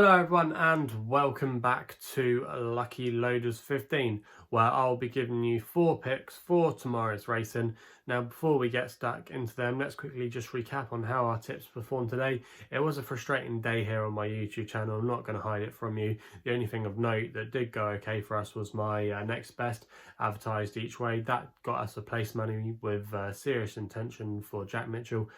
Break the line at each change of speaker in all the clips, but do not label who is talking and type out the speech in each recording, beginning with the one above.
Hello everyone and welcome back to Lucky Loaders 15, where I'll be giving you 4 picks for tomorrow's racing. Now before we get stuck into them, let's quickly just recap on how our tips performed today. It was a frustrating day here on my YouTube channel, I'm not going to hide it from you. The only thing of note that did go okay for us was my next best advertised each way. That got us a place money with serious intention for Jack Mitchell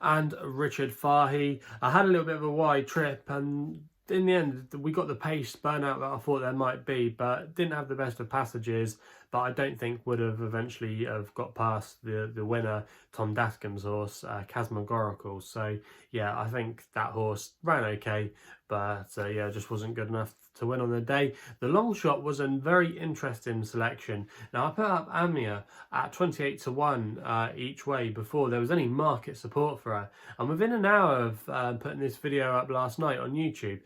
and Richard Fahy. I had a little bit of a wide trip and in the end we got the pace burnout that I thought there might be, but didn't have the best of passages, but I don't think would have eventually have got past the winner, Tom Dascombe's horse, Casmagorical. So yeah, I think that horse ran okay, but yeah, just wasn't good enough to win on the day. The Longshot was a very interesting selection. Now I put up Amia at 28 to 1 each way before there was any market support for her, and within an hour of putting this video up last night on YouTube,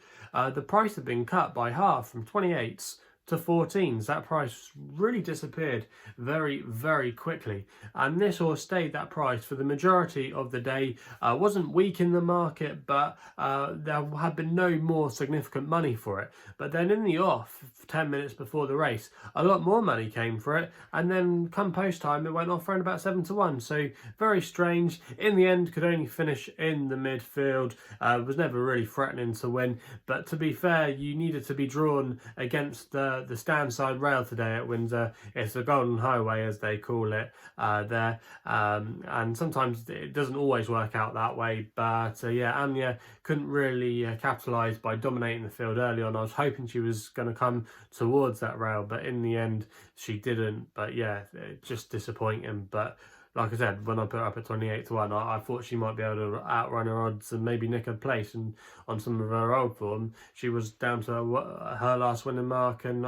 the price had been cut by half from 28s to 14s. That price really disappeared very quickly, and this horse stayed that price for the majority of the day. Wasn't weak in the market, but there had been no more significant money for it. But then in the off, 10 minutes before the race, a lot more money came for it, and then come post time it went off around about 7 to 1. So very strange. In the end, could only finish in the midfield. Was never really threatening to win, but to be fair, you needed to be drawn against the stand side rail today at Windsor. It's the Golden Highway, as they call it there, and sometimes it doesn't always work out that way. But yeah, Anya couldn't really capitalise by dominating the field early on. I was hoping she was going to come towards that rail, but in the end she didn't. But yeah, just disappointing. But like I said, when I put her up at 28 to 1, I thought she might be able to outrun her odds and maybe nick her place. And on some of her old form, she was down to her last winning mark, and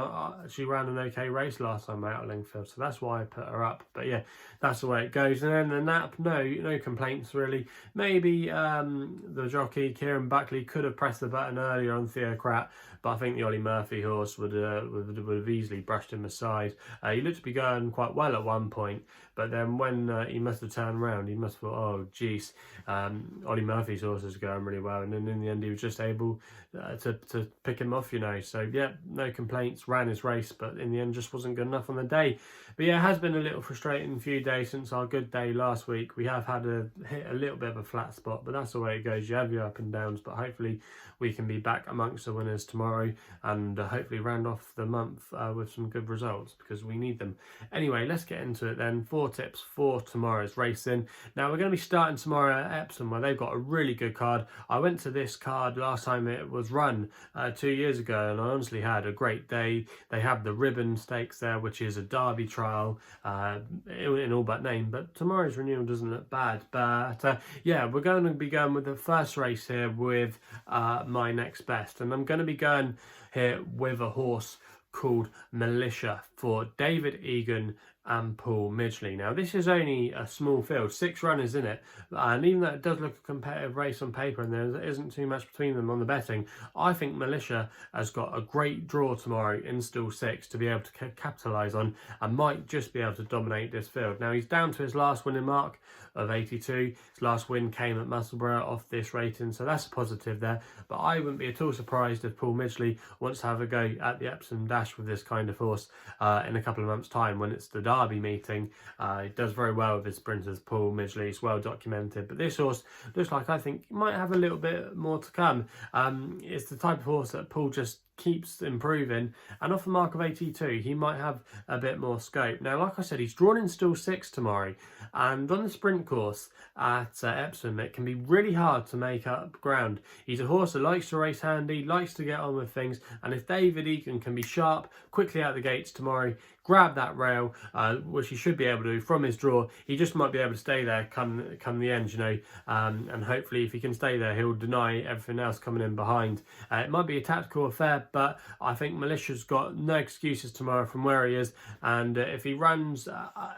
she ran an okay race last time out at Lingfield. So that's why I put her up. But yeah, that's the way it goes. And then the nap, no complaints really. Maybe the jockey, Kieran Buckley, could have pressed the button earlier on Theocrat, but I think the Ollie Murphy horse would have easily brushed him aside. He looked to be going quite well at one point, but then when he must have turned around, he must have thought, oh geez, Ollie Murphy's horse is going really well, and then in the end he was just able to pick him off, So yeah, no complaints, ran his race, but in the end just wasn't good enough on the day. But yeah, it has been a little frustrating few days since our good day last week. We have had hit a little bit of a flat spot, but that's the way it goes. You have your up and downs, but hopefully we can be back amongst the winners tomorrow, and hopefully round off the month with some good results, because we need them. Anyway, let's get into it then. 4 tips for tomorrow's racing. Now we're going to be starting tomorrow at Epsom, where they've got a really good card. I went to this card last time it was run 2 years ago, and I honestly had a great day. They have the Ribbon Stakes there, which is a Derby trial in all but name, but tomorrow's renewal doesn't look bad. But yeah, we're going to be going with the first race here with my next best, and I'm going to be going here with a horse called Milita for David Egan and Paul Midgley. Now this is only a small field, 6 runners in it, and even though it does look a competitive race on paper and there isn't too much between them on the betting, I think Milita has got a great draw tomorrow in stall 6 to be able to capitalise on, and might just be able to dominate this field. Now he's down to his last winning mark of 82. His last win came at Musselburgh off this rating, so that's a positive there. But I wouldn't be at all surprised if Paul Midgley wants to have a go at the Epsom Dash with this kind of horse in a couple of months' time when it's the Derby meeting. He does very well with his sprinters, Paul Midgley. It's well documented. But this horse looks like, I think, might have a little bit more to come. It's the type of horse that Paul just keeps improving, and off the mark of 82 he might have a bit more scope. Now like I said, he's drawn in stall 6 tomorrow, and on the sprint course at Epsom it can be really hard to make up ground. He's a horse that likes to race handy, likes to get on with things, and if David Egan can be sharp quickly out the gates tomorrow, grab that rail, which he should be able to do from his draw, he just might be able to stay there come the end, and hopefully if he can stay there he'll deny everything else coming in behind. It might be a tactical affair, there, but I think Militia's got no excuses tomorrow from where he is, and if he runs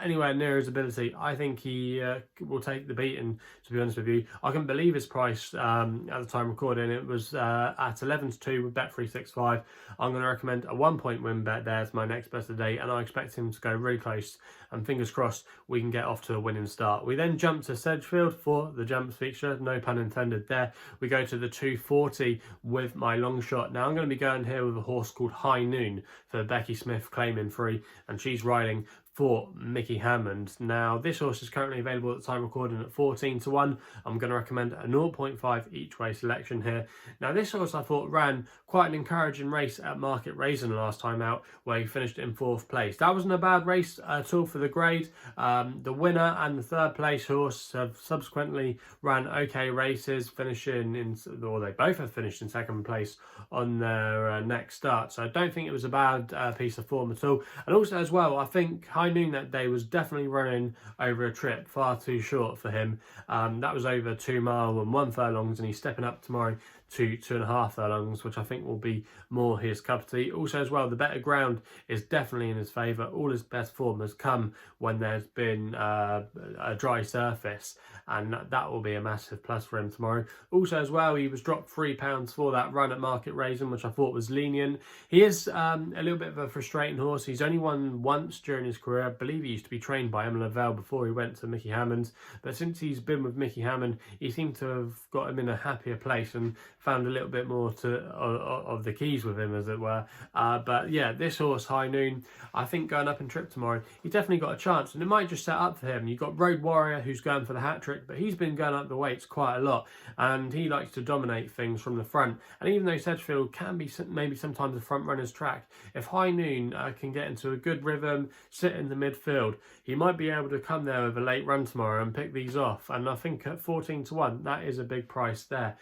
anywhere near his ability, I think he will take the beating, to be honest with you. I couldn't believe his price at the time recording. It was at 11-2 with Bet365. I'm going to recommend a 1-point win bet there as my next best of the day, and I expect him to go really close, and fingers crossed we can get off to a winning start. We then jump to Sedgefield for the jumps feature, no pun intended there. We go to the 240 with my long shot. Now I'm going to be going here with a horse called High Noon for Becky Smith claiming free, and she's riding for Mickey Hammond. Now this horse is currently available at the time recording at 14-1. I'm going to recommend a 0.5 each way selection here. Now this horse I thought ran quite an encouraging race at Market Raisin last time out, where he finished in 4th place. That wasn't a bad race at all for the grade. The winner and the 3rd place horse have subsequently ran okay races, finishing in, or they both have finished in 2nd place on their next start. So I don't think it was a bad piece of form at all. And also as well, I think High Noon that day was definitely running over a trip far too short for him. That was over 2 mile and 1 furlongs, and he's stepping up tomorrow to 2.5 furlongs, which I think will be more his cup of tea. Also as well, the better ground is definitely in his favour. All his best form has come when there's been a dry surface, and that will be a massive plus for him tomorrow. Also as well, he was dropped £3 for that run at Market Raisin, which I thought was lenient. He is a little bit of a frustrating horse. He's only won once during his career. I believe he used to be trained by Emma Lavelle before he went to Mickey Hammond, but since he's been with Mickey Hammond, he seemed to have got him in a happier place and found a little bit more of the keys with him, as it were. But yeah, this horse, High Noon, I think going up in trip tomorrow, he definitely got a chance, and it might just set up for him. You've got Road Warrior, who's going for the hat-trick, but he's been going up the weights quite a lot, and he likes to dominate things from the front. And even though Sedgefield can be maybe sometimes a front runner's track, if High Noon can get into a good rhythm, sit in the midfield, he might be able to come there with a late run tomorrow and pick these off. And I think at 14-1, that is a big price there.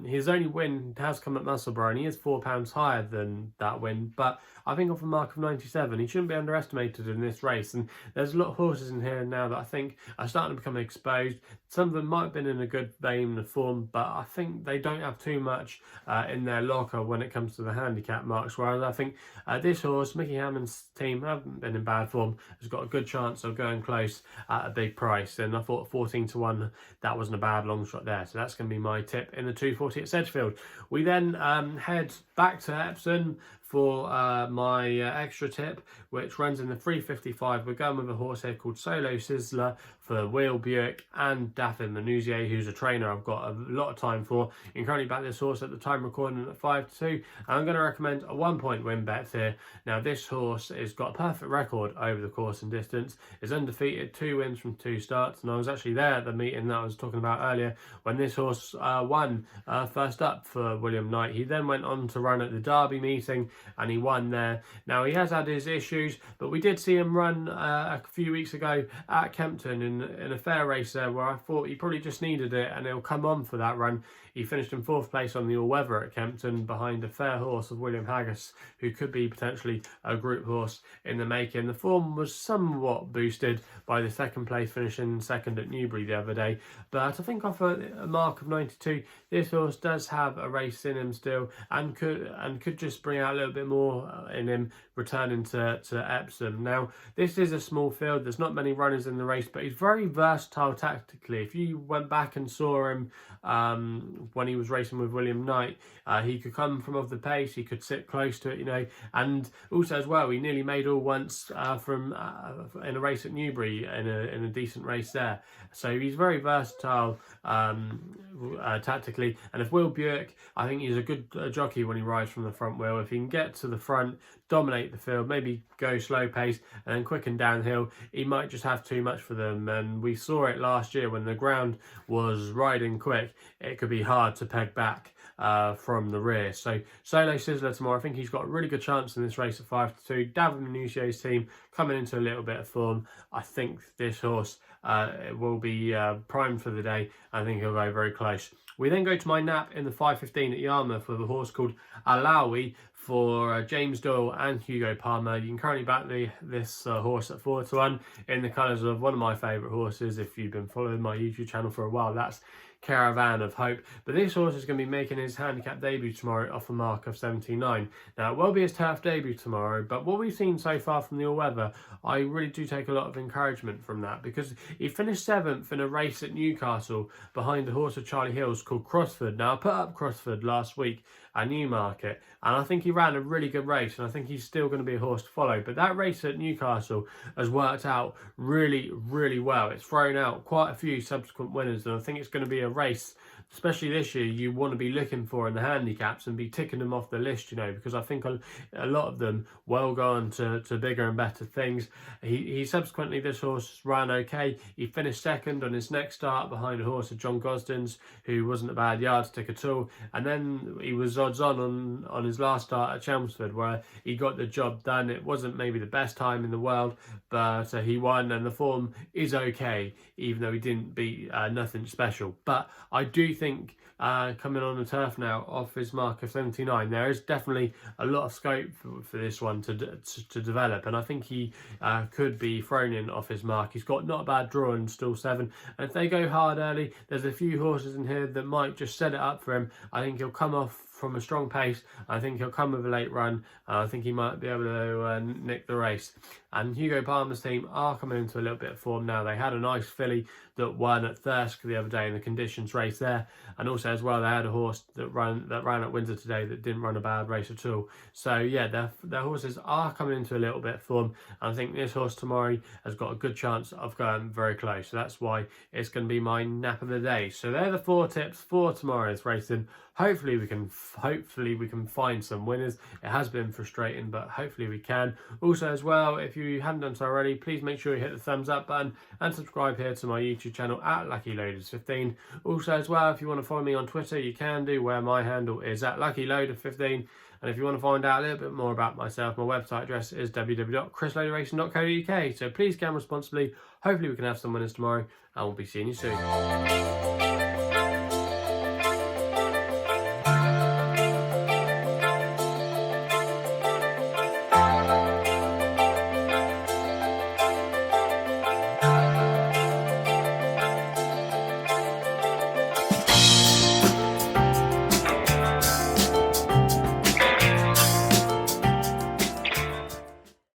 His only win has come at Musselburgh, and he is £4 higher than that win, but I think off a mark of 97, he shouldn't be underestimated in this race. And there's a lot of horses in here now that I think are starting to become exposed. Some of them might have been in a good vein of form, but I think they don't have too much in their locker when it comes to the handicap marks, whereas I think this horse, Mickey Hammond's team, haven't been in bad form, has got a good chance of going close at a big price. And I thought 14-1, that wasn't a bad long shot there. So that's going to be my tip in the 240 at Sedgefield. We then head back to Epsom for my extra tip, which runs in the 355. We're going with a horse here called Solo Sizzler for Will Buick and Daffin Manouzier, who's a trainer I've got a lot of time for. You can currently back this horse at the time recording at 5-2, and I'm going to recommend a 1-point win bet here. Now this horse has got a perfect record over the course and distance, is undefeated, 2 wins from 2 starts, and I was actually there at the meeting that I was talking about earlier when this horse won first up for William Knight. He then went on to run at the Derby meeting, and he won there. Now he has had his issues, but we did see him run a few weeks ago at Kempton in a fair race there, where I thought he probably just needed it and he'll come on for that run. He finished in 4th place on the all-weather at Kempton behind a fair horse of William Haggis, who could be potentially a group horse in the making. The form was somewhat boosted by the 2nd place finishing 2nd at Newbury the other day, but I think off a mark of 92, this horse does have a race in him still, and could just bring out a little bit more in him returning to Epsom. Now this is a small field, there's not many runners in the race, but he's very versatile tactically. If you went back and saw him when he was racing with William Knight, he could come from off the pace, he could sit close to it, you know, and also as well, he nearly made all once from in a race at Newbury in a decent race there. So he's very versatile tactically, and if Will Buick, I think he's a good jockey when he rides from the front wheel. If he can get to the front, dominate the field, maybe go slow pace and then quicken downhill, he might just have too much for them. And we saw it last year when the ground was riding quick, it could be hard to peg back from the rear. So Solo Sizzler tomorrow, I think he's got a really good chance in this race at 5-2. David Manouchier's team coming into a little bit of form. I think this horse will be primed for the day. I think he'll go very close. We then go to my nap in the 5:15 at Yarmouth with a horse called Ahlawi for James Doyle and Hugo Palmer. You can currently back this horse at 4-1 in the colours of one of my favourite horses. If you've been following my YouTube channel for a while, that's Caravan of Hope. But this horse is going to be making his handicap debut tomorrow off a mark of 79. Now, it will be his turf debut tomorrow, but what we've seen so far from the all-weather, I really do take a lot of encouragement from that, because he finished 7th in a race at Newcastle behind the horse of Charlie Hill's called Crossford. Now, I put up Crossford last week at Newmarket, and I think he ran a really good race, and I think he's still going to be a horse to follow. But that race at Newcastle has worked out really, really well. It's thrown out quite a few subsequent winners, and I think it's going to be a race, especially this year, you want to be looking for in the handicaps and be ticking them off the list, you know, because I think a lot of them will go on to bigger and better things. He subsequently, this horse ran okay. He finished 2nd on his next start behind a horse of John Gosden's, who wasn't a bad yardstick at all. And then he was odds on his last start at Chelmsford, where he got the job done. It wasn't maybe the best time in the world, but he won, and the form is okay, even though he didn't beat nothing special. But I do think coming on the turf now off his mark of 79, there is definitely a lot of scope for this one to develop, and I think he could be thrown in off his mark. He's got not a bad draw and still 7, and if they go hard early, there's a few horses in here that might just set it up for him. I think he'll come off from a strong pace. I think he'll come with a late run. I think he might be able to nick the race. And Hugo Palmer's team are coming into a little bit of form now. They had a nice filly that won at Thirsk the other day in the conditions race there, and also as well they had a horse that ran at Windsor today that didn't run a bad race at all. So yeah, their horses are coming into a little bit of form, and I think this horse tomorrow has got a good chance of going very close. So that's why it's going to be my nap of the day. So they're the 4 tips for tomorrow's racing. Hopefully we can find some winners. It has been frustrating, but hopefully we can. Also as well, if you haven't done so already, please make sure you hit the thumbs up button and subscribe here to my YouTube channel at LuckyLoaders15. Also as well, if you want to follow me on Twitter, you can do, where my handle is at LuckyLoader15. And if you want to find out a little bit more about myself, my website address is www.chrisloaderracing.co.uk. So please gamble responsibly. Hopefully we can have some winners tomorrow, and we'll be seeing you soon.